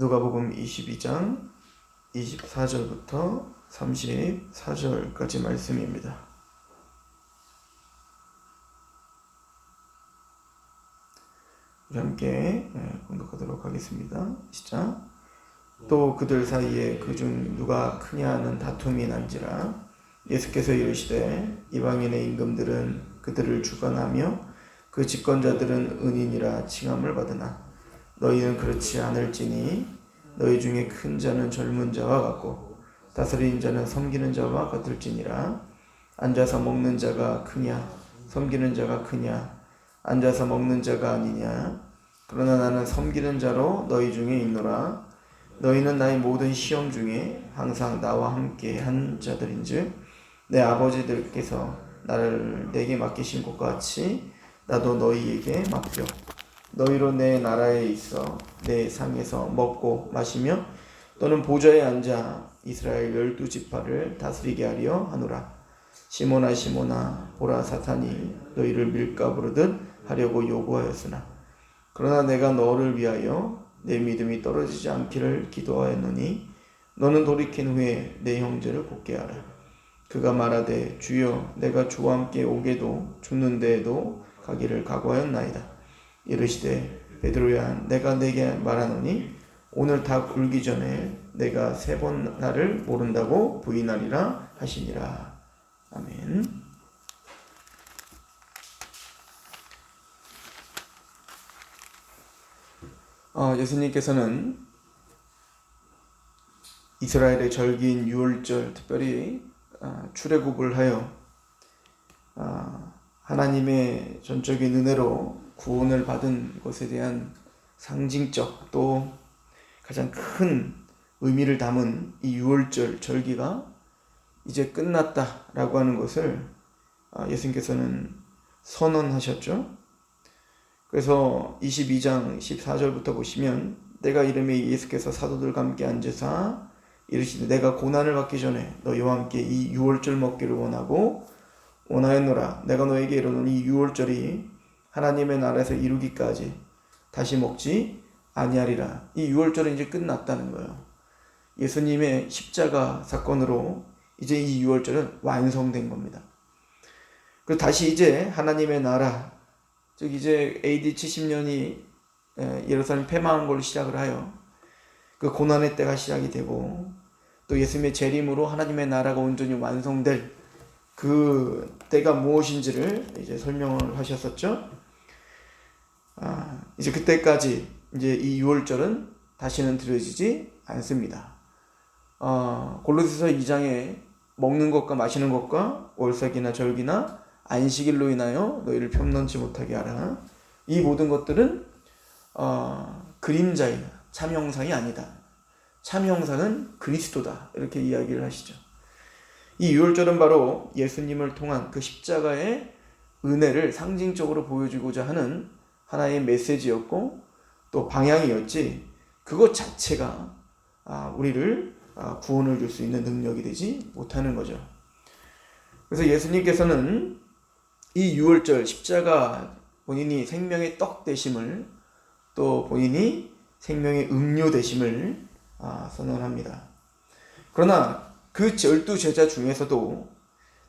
누가복음 22장 24절부터 34절까지 말씀입니다. 우리 함께 공독하도록 하겠습니다. 시작. 또 그들 사이에 그중 누가 크냐 하는 다툼이 난지라 예수께서 이르시되 이방인의 임금들은 그들을 주관하며 그 집권자들은 은인이라 칭함을 받으나 너희는 그렇지 않을지니 너희 중에 큰 자는 젊은 자와 같고 다스리는 자는 섬기는 자와 같을지니라. 앉아서 먹는 자가 크냐 섬기는 자가 크냐 앉아서 먹는 자가 아니냐. 그러나 나는 섬기는 자로 너희 중에 있노라. 너희는 나의 모든 시험 중에 항상 나와 함께 한 자들인즉 내 아버지들께서 나를 내게 맡기신 것 같이 나도 너희에게 맡겨 너희로 내 나라에 있어 내 상에서 먹고 마시며 또는 보좌에 앉아 이스라엘 12지파를 다스리게 하려 하노라. 시몬아 시몬아 보라 사탄이 너희를 밀가부르듯 하려고 요구하였으나 그러나 내가 너를 위하여 내 믿음이 떨어지지 않기를 기도하였노니 너는 돌이킨 후에 내 형제를 돕게 하라. 그가 말하되 주여 내가 주와 함께 오게도 죽는 데에도 가기를 각오하였나이다. 이르시되 베드로야 내가 네게 말하노니 오늘 다 굴기 전에 내가 3번 나를 모른다고 부인하리라 하시니라. 아멘. 예수님께서는 이스라엘의 절기인 유월절 특별히 출애굽을 하여 하나님의 전적인 은혜로 구원을 받은 것에 대한 상징적 또 가장 큰 의미를 담은 이 유월절 절기가 이제 끝났다라고 하는 것을 예수님께서는 선언하셨죠. 그래서 22장 14절부터 보시면 내가 이름에 예수께서 사도들과 함께 앉으사 이르시되 내가 고난을 받기 전에 너희와 함께 이 유월절 먹기를 원하였노라. 내가 너에게 이르노니 이 유월절이 하나님의 나라에서 이루기까지 다시 먹지 아니하리라. 이 유월절은 이제 끝났다는 거예요. 예수님의 십자가 사건으로 이제 이 유월절은 완성된 겁니다. 그리고 다시 이제 하나님의 나라, 즉 이제 AD 70년이 예루살렘 폐망한 걸로 시작을 하여 그 고난의 때가 시작이 되고 또 예수님의 재림으로 하나님의 나라가 온전히 완성될 그 때가 무엇인지를 이제 설명을 하셨었죠. 이제 그때까지 이제 이 유월절은 다시는 드려지지 않습니다. 골로새서 2장에 먹는 것과 마시는 것과 월삭이나 절기나 안식일로 인하여 너희를 편론치 못하게 하라. 이 모든 것들은 그림자이나 참형상이 아니다. 참형상은 그리스도다. 이렇게 이야기를 하시죠. 이 유월절은 바로 예수님을 통한 그 십자가의 은혜를 상징적으로 보여주고자 하는 하나의 메시지였고 또 방향이었지 그것 자체가 우리를 구원을 줄 수 있는 능력이 되지 못하는 거죠. 그래서 예수님께서는 이 유월절 십자가 본인이 생명의 떡 되심을 또 본인이 생명의 음료 되심을 선언합니다. 그러나 그 12제자 중에서도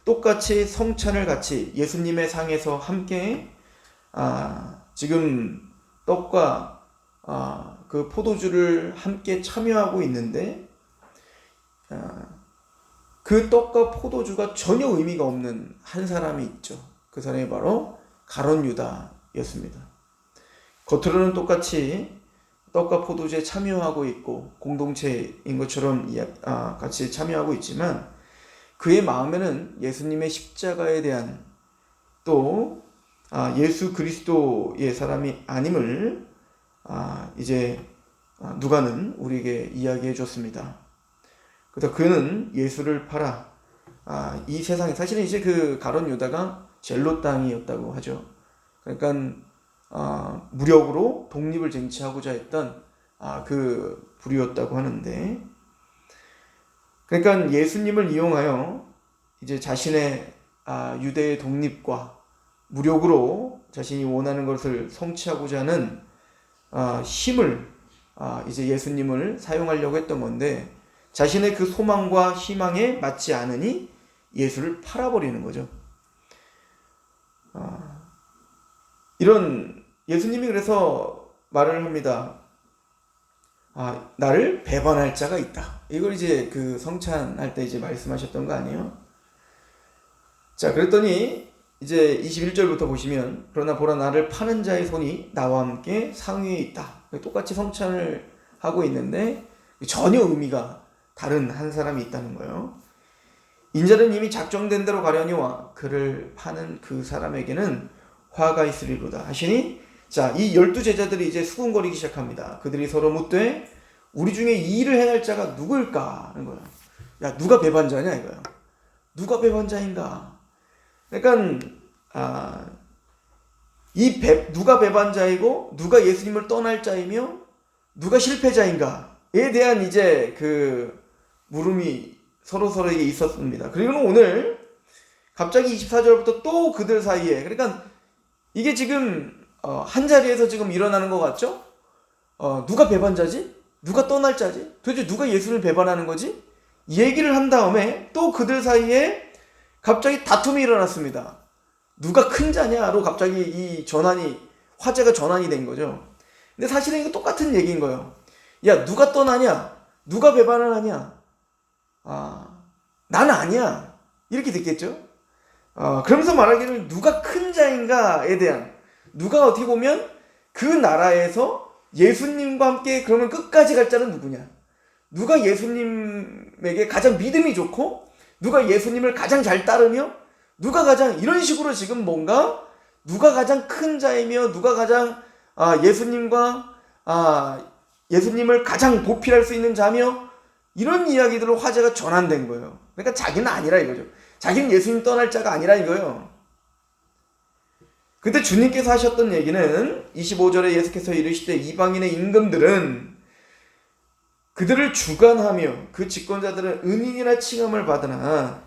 똑같이 성찬을 같이 예수님의 상에서 함께 지금 떡과 그 포도주를 함께 참여하고 있는데 그 떡과 포도주가 전혀 의미가 없는 한 사람이 있죠. 그 사람이 바로 가룟 유다였습니다. 겉으로는 똑같이 떡과 포도주에 참여하고 있고 공동체인 것처럼 같이 참여하고 있지만 그의 마음에는 예수님의 십자가에 대한 또 예수 그리스도의 사람이 아님을 이제 누가는 우리에게 이야기해 줬습니다. 그래서 그는 예수를 팔아 이 세상에 사실은 이제 그 가룟 유다가 젤로 땅이었다고 하죠. 그러니까 무력으로 독립을 쟁취하고자 했던 그 부류였다고 하는데 그러니까 예수님을 이용하여 이제 자신의 유대의 독립과 무력으로 자신이 원하는 것을 성취하고자 하는 힘을 이제 예수님을 사용하려고 했던 건데 자신의 그 소망과 희망에 맞지 않으니 예수를 팔아버리는 거죠. 이런 예수님이 그래서 말을 합니다. 나를 배반할 자가 있다. 이걸 이제 그 성찬할 때 이제 말씀하셨던 거 아니에요? 자, 그랬더니 이제 21절부터 보시면 그러나 보라 나를 파는 자의 손이 나와 함께 상위에 있다. 똑같이 성찬을 하고 있는데 전혀 의미가 다른 한 사람이 있다는 거예요. 인자는 이미 작정된 대로 가려니와 그를 파는 그 사람에게는 화가 있으리로다 하시니 자, 이 12제자들이 이제 수군거리기 시작합니다. 그들이 서로 묻되 우리 중에 이 일을 행할 자가 누구일까 하는 거예요. 야, 누가 배반자냐 이거예요. 누가 배반자인가? 그러니까 누가 배반자이고 누가 예수님을 떠날 자이며 누가 실패자인가에 대한 이제 그 물음이 서로에게 있었습니다. 그리고 오늘 갑자기 24절부터 또 그들 사이에, 그러니까 이게 지금 한 자리에서 지금 일어나는 것 같죠? 누가 배반자지? 누가 떠날 자지? 도대체 누가 예수를 배반하는 거지? 이 얘기를 한 다음에 또 그들 사이에 갑자기 다툼이 일어났습니다. 누가 큰 자냐로 갑자기 이 화제가 전환이 된 거죠. 근데 사실은 이거 똑같은 얘기인 거예요. 야, 누가 떠나냐? 누가 배반을 하냐? 나는 아니야. 이렇게 됐겠죠? 그러면서 말하기를 누가 큰 자인가에 대한, 누가 어떻게 보면 그 나라에서 예수님과 함께 그러면 끝까지 갈 자는 누구냐? 누가 예수님에게 가장 믿음이 좋고 누가 예수님을 가장 잘 따르며 누가 가장 이런 식으로 지금 뭔가 누가 가장 큰 자이며 누가 가장 예수님을 가장 보필할 수 있는 자며 이런 이야기들로 화제가 전환된 거예요. 그러니까 자기는 아니라 이거죠. 자기는 예수님 떠날 자가 아니라 이거예요. 그때 주님께서 하셨던 얘기는 25절에 예수께서 이르시되 이방인의 임금들은 그들을 주관하며 그 집권자들은 은인이라 칭함을 받으나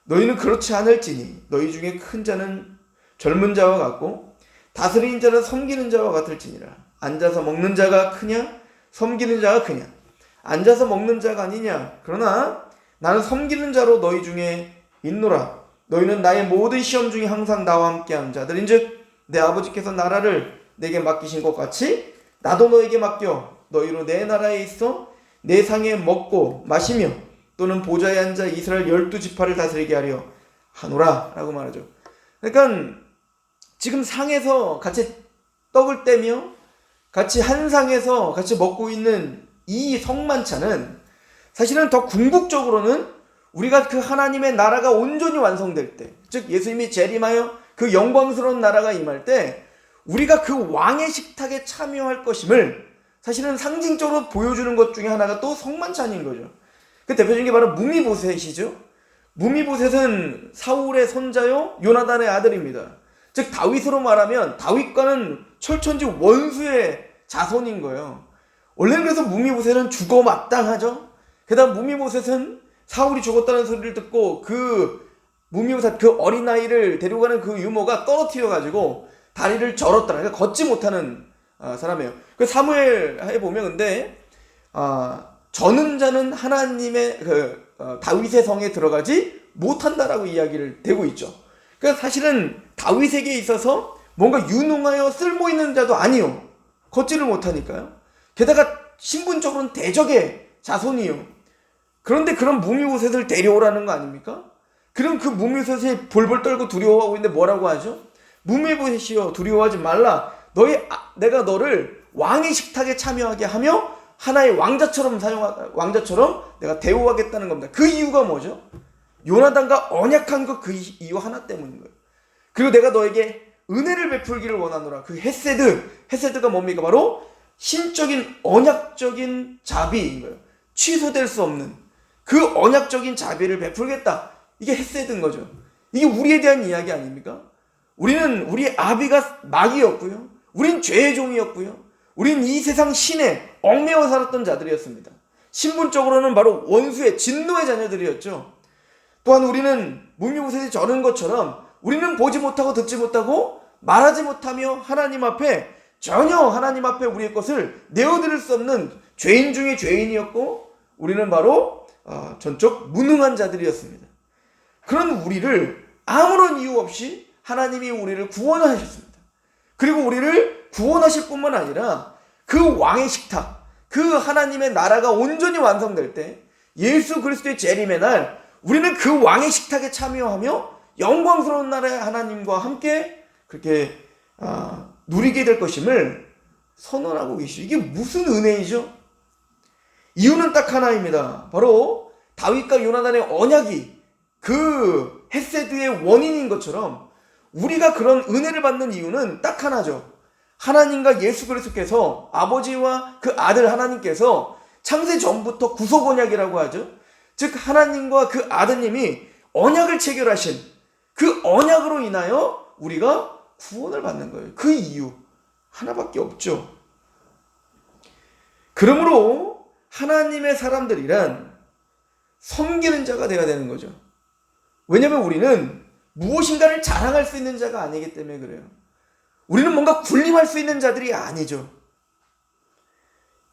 너희는 그렇지 않을지니 너희 중에 큰 자는 젊은 자와 같고 다스리는 자는 섬기는 자와 같을지니라. 앉아서 먹는 자가 크냐 섬기는 자가 크냐? 앉아서 먹는 자가 아니냐? 그러나 나는 섬기는 자로 너희 중에 있노라. 너희는 나의 모든 시험 중에 항상 나와 함께한 자들인즉 내 아버지께서 나라를 내게 맡기신 것 같이 나도 너에게 맡겨 너희로 내 나라에 있어 내 상에 먹고 마시며 또는 보좌에 앉아 이스라엘 12지파를 다스리게 하려 하노라 라고 말하죠. 그러니까 지금 상에서 같이 떡을 떼며 같이 한 상에서 같이 먹고 있는 이 성만찬은 사실은 더 궁극적으로는 우리가 그 하나님의 나라가 온전히 완성될 때, 즉 예수님이 재림하여 그 영광스러운 나라가 임할 때 우리가 그 왕의 식탁에 참여할 것임을 사실은 상징적으로 보여주는 것 중에 하나가 또 성만찬인 거죠. 그 대표적인 게 바로 무미보셋이죠. 무미보셋은 사울의 손자요 요나단의 아들입니다. 즉 다윗으로 말하면 다윗과는 철천지 원수의 자손인 거예요. 원래는 그래서 무미보셋은 죽어 마땅하죠. 게다가 무미보셋은 사울이 죽었다는 소리를 듣고 그 무미보셋 그 어린아이를 데려가는 그 유모가 떨어뜨려가지고 다리를 절었다. 그러니까 걷지 못하는 사람이에요. 그 사무엘에 보면 근데 저는 자는 하나님의 다윗의 성에 들어가지 못한다라고 이야기를 되고 있죠. 그러니까 사실은 다윗에게 있어서 뭔가 유능하여 쓸모 있는 자도 아니요. 걷지를 못하니까요. 게다가 신분적으로는 대적의 자손이요. 그런데 그런 무미보셋을 데려오라는 거 아닙니까? 그럼 그 무미보셋이 볼볼 떨고 두려워하고 있는데 뭐라고 하죠? 무미보셋이여 두려워하지 말라. 내가 너를 왕의 식탁에 참여하게 하며 하나의 왕자처럼 내가 대우하겠다는 겁니다. 그 이유가 뭐죠? 요나단과 언약한 거 그 이유 하나 때문인 거예요. 그리고 내가 너에게 은혜를 베풀기를 원하노라. 그 헤세드가 뭡니까? 바로 신적인 언약적인 자비인 거예요. 취소될 수 없는 그 언약적인 자비를 베풀겠다. 이게 헤세드인 거죠. 이게 우리에 대한 이야기 아닙니까? 우리의 아비가 마귀였고요. 우린 죄의 종이었고요. 우린 이 세상 신에 얽매여 살았던 자들이었습니다. 신분적으로는 바로 원수의 진노의 자녀들이었죠. 또한 우리는 무미보셋이 저런 것처럼 우리는 보지 못하고 듣지 못하고 말하지 못하며 하나님 앞에 전혀 하나님 앞에 우리의 것을 내어드릴 수 없는 죄인 중에 죄인이었고 우리는 바로 전적 무능한 자들이었습니다. 그런 우리를 아무런 이유 없이 하나님이 우리를 구원하셨습니다. 그리고 우리를 구원하실 뿐만 아니라 그 왕의 식탁, 그 하나님의 나라가 온전히 완성될 때 예수 그리스도의 재림의 날 우리는 그 왕의 식탁에 참여하며 영광스러운 나라의 하나님과 함께 그렇게 누리게 될 것임을 선언하고 계시죠. 이게 무슨 은혜이죠? 이유는 딱 하나입니다. 바로 다윗과 요나단의 언약이 그 헤세드의 원인인 것처럼 우리가 그런 은혜를 받는 이유는 딱 하나죠. 하나님과 예수 그리스도께서 아버지와 그 아들 하나님께서 창세 전부터 구속 언약이라고 하죠. 즉 하나님과 그 아드님이 언약을 체결하신 그 언약으로 인하여 우리가 구원을 받는 거예요. 그 이유 하나밖에 없죠. 그러므로 하나님의 사람들이란 섬기는 자가 되어야 되는 거죠. 왜냐하면 우리는 무엇인가를 자랑할 수 있는 자가 아니기 때문에 그래요. 우리는 뭔가 군림할 수 있는 자들이 아니죠.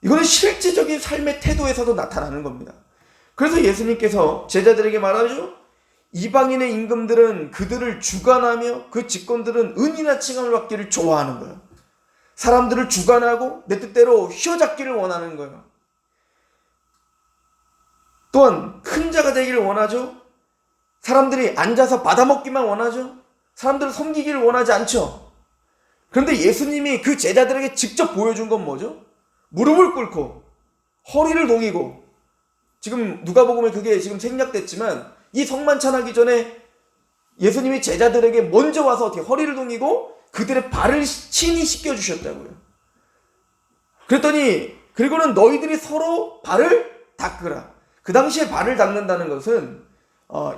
이거는 실제적인 삶의 태도에서도 나타나는 겁니다. 그래서 예수님께서 제자들에게 말하죠. 이방인의 임금들은 그들을 주관하며 그 직권들은 은이나 칭함을 받기를 좋아하는 거예요. 사람들을 주관하고 내 뜻대로 휘어잡기를 원하는 거예요. 또한 큰 자가 되기를 원하죠. 사람들이 앉아서 받아먹기만 원하죠. 사람들을 섬기기를 원하지 않죠. 그런데 예수님이 그 제자들에게 직접 보여준 건 뭐죠? 무릎을 꿇고 허리를 동이고, 지금 누가복음에 그게 지금 생략됐지만 이 성만찬하기 전에 예수님이 제자들에게 먼저 와서 어떻게 허리를 동이고 그들의 발을 친히 씻겨주셨다고요. 그랬더니 그리고는 너희들이 서로 발을 닦으라. 그 당시에 발을 닦는다는 것은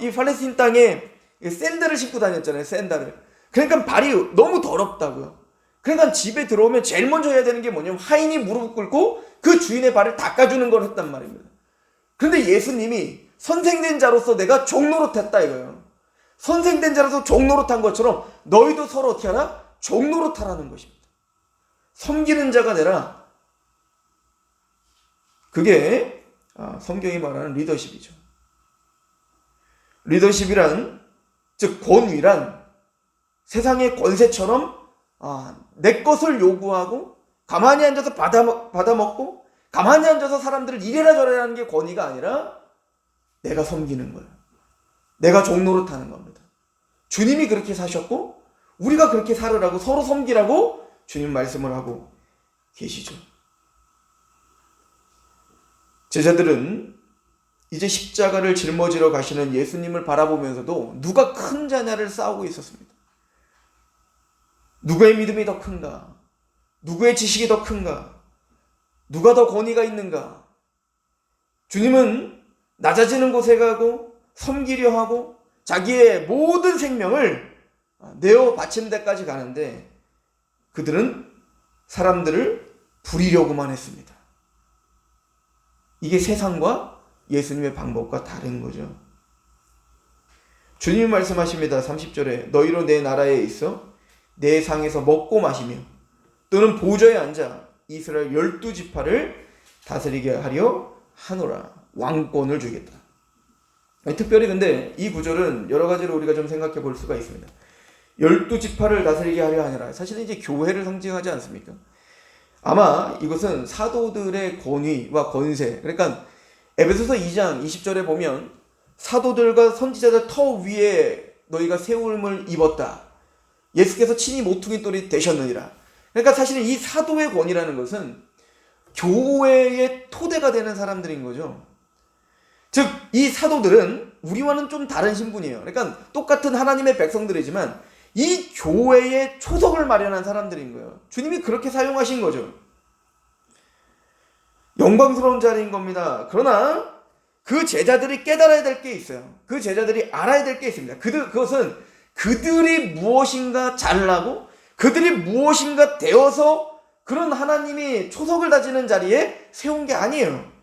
이 팔레스틴 땅에 샌들을 신고 다녔잖아요. 샌들을. 그러니까 발이 너무 더럽다고요. 그러니까 집에 들어오면 제일 먼저 해야 되는 게 뭐냐면 하인이 무릎을 꿇고 그 주인의 발을 닦아주는 걸 했단 말입니다. 그런데 예수님이 선생된 자로서 내가 종노릇했다 이거예요. 선생된 자로서 종노릇한 것처럼 너희도 서로 어떻게 하라? 종노릇하라는 것입니다. 섬기는 자가 되라. 그게 성경이 말하는 리더십이죠. 리더십이란, 즉 권위란 세상의 권세처럼 내 것을 요구하고 가만히 앉아서 받아먹고 가만히 앉아서 사람들을 이래라 저래라 하는 게 권위가 아니라 내가 섬기는 거예요. 내가 종노릇하는 겁니다. 주님이 그렇게 사셨고 우리가 그렇게 살으라고, 서로 섬기라고 주님 말씀을 하고 계시죠. 제자들은 이제 십자가를 짊어지러 가시는 예수님을 바라보면서도 누가 큰 자냐를 싸우고 있었습니다. 누구의 믿음이 더 큰가? 누구의 지식이 더 큰가? 누가 더 권위가 있는가? 주님은 낮아지는 곳에 가고 섬기려 하고 자기의 모든 생명을 내어 바치는 데까지 가는데 그들은 사람들을 부리려고만 했습니다. 이게 세상과 예수님의 방법과 다른 거죠. 주님이 말씀하십니다. 30절에 너희로 내 나라에 있어 내 상에서 먹고 마시며 또는 보좌에 앉아 이스라엘 12지파를 다스리게 하려 하노라. 왕권을 주겠다. 특별히 근데 이 구절은 여러 가지로 우리가 좀 생각해 볼 수가 있습니다. 12지파를 다스리게 하려 하니라. 사실은 이제 교회를 상징하지 않습니까? 아마 이것은 사도들의 권위와 권세, 그러니까 에베소서 2장 20절에 보면 사도들과 선지자들 터 위에 너희가 세움을 입었다. 예수께서 친히 모퉁이 돌이 되셨느니라. 그러니까 사실은 이 사도의 권위라는 것은 교회의 토대가 되는 사람들인 거죠. 즉 이 사도들은 우리와는 좀 다른 신분이에요. 그러니까 똑같은 하나님의 백성들이지만 이 교회의 초석을 마련한 사람들인 거예요. 주님이 그렇게 사용하신 거죠. 영광스러운 자리인 겁니다. 그러나 그 제자들이 깨달아야 될 게 있어요. 그 제자들이 알아야 될 게 있습니다. 그것은 그들이 무엇인가 잘나고 그들이 무엇인가 되어서 그런 하나님이 초석을 다지는 자리에 세운 게 아니에요.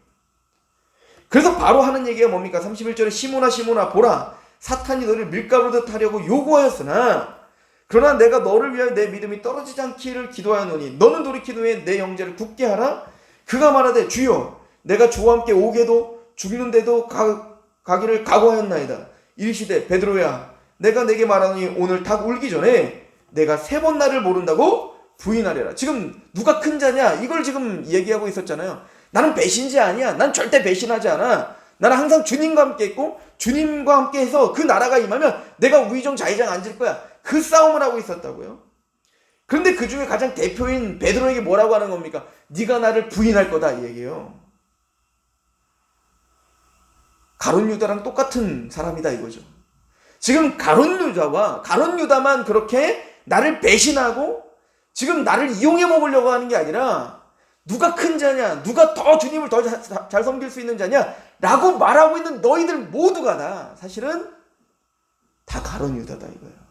그래서 바로 하는 얘기가 뭡니까? 31절에 시몬아 시몬아 보라, 사탄이 너를 밀가루듯 하려고 요구하였으나 그러나 내가 너를 위하여 내 믿음이 떨어지지 않기를 기도하노니 너는 돌이킨 후에 내 영제를 굳게 하라. 그가 말하되 주여 내가 주와 함께 오게도 죽는데도 가기를 각오하였나이다. 이르시되 베드로야 내가 내게 말하노니 오늘 닭 울기 전에 내가 3번 나를 모른다고 부인하리라. 지금 누가 큰 자냐 이걸 지금 얘기하고 있었잖아요. 나는 배신자 아니야. 난 절대 배신하지 않아. 나는 항상 주님과 함께 있고 주님과 함께 해서 그 나라가 임하면 내가 우의정 좌의정 앉을 거야. 그 싸움을 하고 있었다고요. 그런데 그 중에 가장 대표인 베드로에게 뭐라고 하는 겁니까? 네가 나를 부인할 거다 이 얘기예요. 가룟 유다랑 똑같은 사람이다 이거죠. 지금 가룟 유다만 그렇게 나를 배신하고 지금 나를 이용해 먹으려고 하는 게 아니라 누가 큰 자냐, 누가 더 주님을 더 잘 섬길 수 있는 자냐 라고 말하고 있는 너희들 모두가 다 사실은 다 가룟 유다다 이거예요.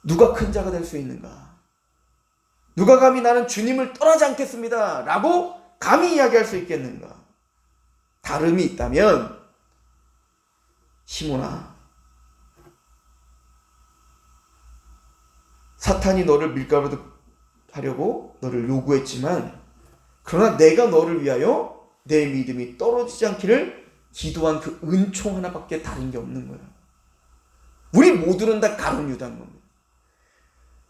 누가 큰 자가 될 수 있는가? 누가 감히 나는 주님을 떠나지 않겠습니다 라고 감히 이야기할 수 있겠는가? 다름이 있다면 시몬아, 사탄이 너를 밀가루 하려고 너를 요구했지만 그러나 내가 너를 위하여 내 믿음이 떨어지지 않기를 기도한 그 은총 하나밖에 다른 게 없는 거예요. 우리 모두는 다 가룟 유다인 겁니다.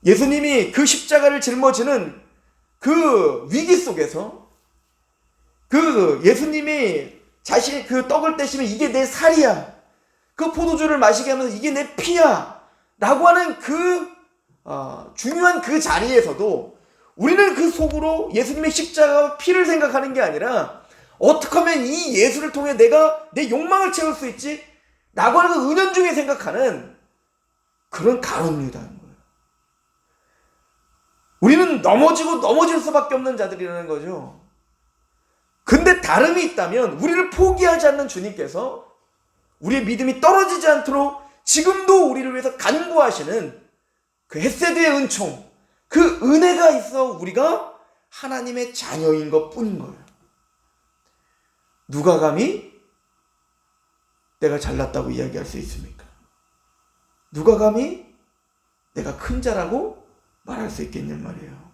예수님이 그 십자가를 짊어지는 그 위기 속에서 그 예수님이 자신이 그 떡을 떼시면 이게 내 살이야. 그 포도주를 마시게 하면서 이게 내 피야. 라고 하는 그 중요한 그 자리에서도 우리는 그 속으로 예수님의 십자가와 피를 생각하는 게 아니라 어떻게 하면 이 예수를 통해 내가 내 욕망을 채울 수 있지? 라고 하는 그 은연중에 생각하는 그런 가룟 유다인 거예요. 우리는 넘어지고 넘어질 수밖에 없는 자들이라는 거죠. 근데 다름이 있다면 우리를 포기하지 않는 주님께서 우리의 믿음이 떨어지지 않도록 지금도 우리를 위해서 간구하시는 그 헤세드의 은총, 그 은혜가 있어 우리가 하나님의 자녀인 것 뿐인 거예요. 누가 감히 내가 잘났다고 이야기할 수 있습니까? 누가 감히 내가 큰 자라고 말할 수 있겠냔 말이에요.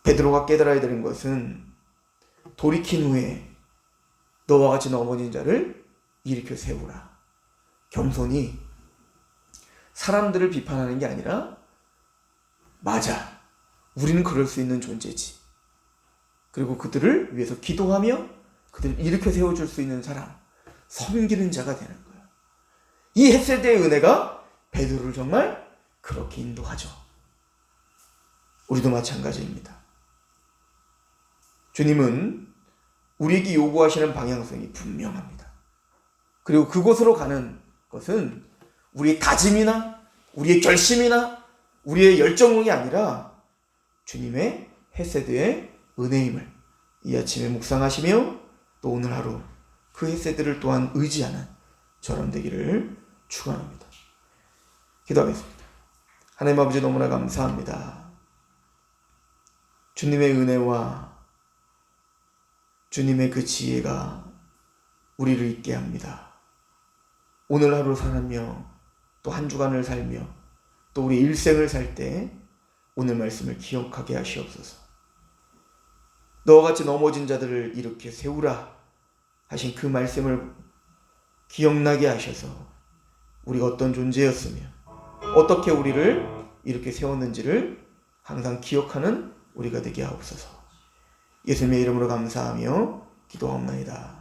베드로가 깨달아야 되는 것은 돌이킨 후에 너와 같이 넘어진 자를 일으켜 세우라. 겸손히 사람들을 비판하는 게 아니라 맞아, 우리는 그럴 수 있는 존재지. 그리고 그들을 위해서 기도하며 그들을 일으켜 세워줄 수 있는 사람, 섬기는 자가 되는 거예요. 이 헤세드의 은혜가 베드로를 정말 그렇게 인도하죠. 우리도 마찬가지입니다. 주님은 우리에게 요구하시는 방향성이 분명합니다. 그리고 그곳으로 가는 것은 우리의 다짐이나 우리의 결심이나 우리의 열정이 아니라 주님의 헤세드의 은혜임을 이 아침에 묵상하시며 또 오늘 하루 그 헤세드를 또한 의지하는 저런 되기를 축원합니다. 기도하겠습니다. 하나님 아버지 너무나 감사합니다. 주님의 은혜와 주님의 그 지혜가 우리를 있게 합니다. 오늘 하루 살며 또 한 주간을 살며 또 우리 일생을 살 때 오늘 말씀을 기억하게 하시옵소서. 너와 같이 넘어진 자들을 일으켜 세우라 하신 그 말씀을 기억나게 하셔서 우리가 어떤 존재였으며 어떻게 우리를 이렇게 세웠는지를 항상 기억하는 우리가 되게 하옵소서. 예수님의 이름으로 감사하며 기도하옵나이다.